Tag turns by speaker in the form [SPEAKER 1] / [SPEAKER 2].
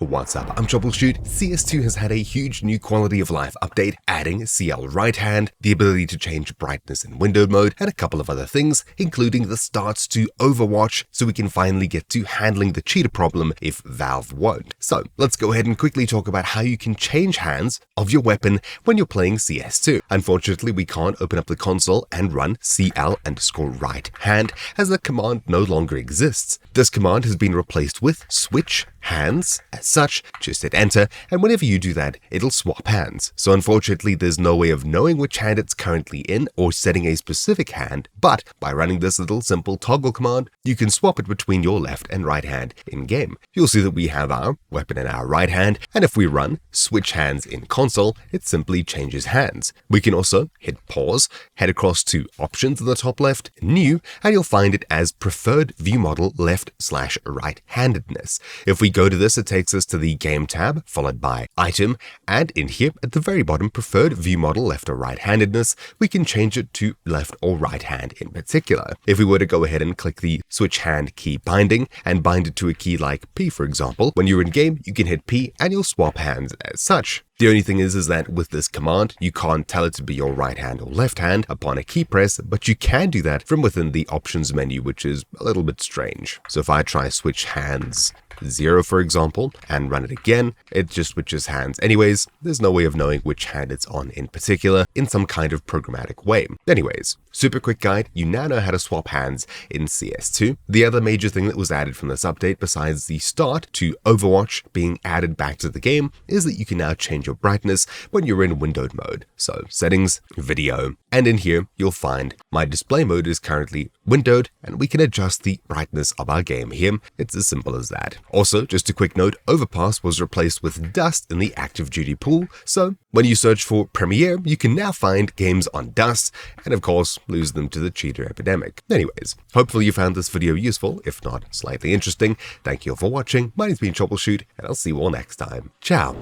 [SPEAKER 1] What's up? I'm Troubleshoot. CS2 has had a huge new quality of life update, adding CL right hand, the ability to change brightness in windowed mode, and a couple of other things, including the starts to Overwatch, so we can finally get to handling the cheater problem if Valve won't. So let's go ahead and quickly talk about how you can change hands of your weapon when you're playing CS2. Unfortunately, we can't open up the console and run CL_right hand, as the command no longer exists. This command has been replaced with switch hands. As such, just hit enter, and whenever you do that, it'll swap hands. So unfortunately, there's no way of knowing which hand it's currently in or setting a specific hand, but by running this little simple toggle command, you can swap it between your left and right hand in-game. You'll see that we have our weapon in our right hand, and if we run switch hands in console, it simply changes hands. We can also hit pause, head across to options in the top left, new, and you'll find it as preferred view model left/right-handedness. If we go to this, it takes us to the game tab, followed by item, and in here at the very bottom, preferred view model left or right-handedness, we can change it to left or right hand in particular. If we were to go ahead and click the switch hand key binding and bind it to a key like P, for example, when you're in game, you can hit P and you'll swap hands as such. The only thing is that with this command, you can't tell it to be your right hand or left hand upon a key press, but you can do that from within the options menu, which is a little bit strange. So if I try switch hands 0, for example, and run it again, it just switches hands anyways. There's no way of knowing which hand it's on in particular in some kind of programmatic way. Anyways, super quick guide, you now know how to swap hands in CS2. The other major thing that was added from this update, besides the start to Overwatch being added back to the game, is that you can now change your brightness when you're in windowed mode. So settings, video, and in here you'll find my display mode is currently windowed, and we can adjust the brightness of our game here. It's as simple as that. Also, just a quick note, Overpass was replaced with Dust in the active duty pool, so when you search for Premiere, you can now find games on Dust, and of course, lose them to the cheater epidemic. Anyways, hopefully you found this video useful, if not slightly interesting. Thank you all for watching, my name's been Troubleshoot, and I'll see you all next time. Ciao!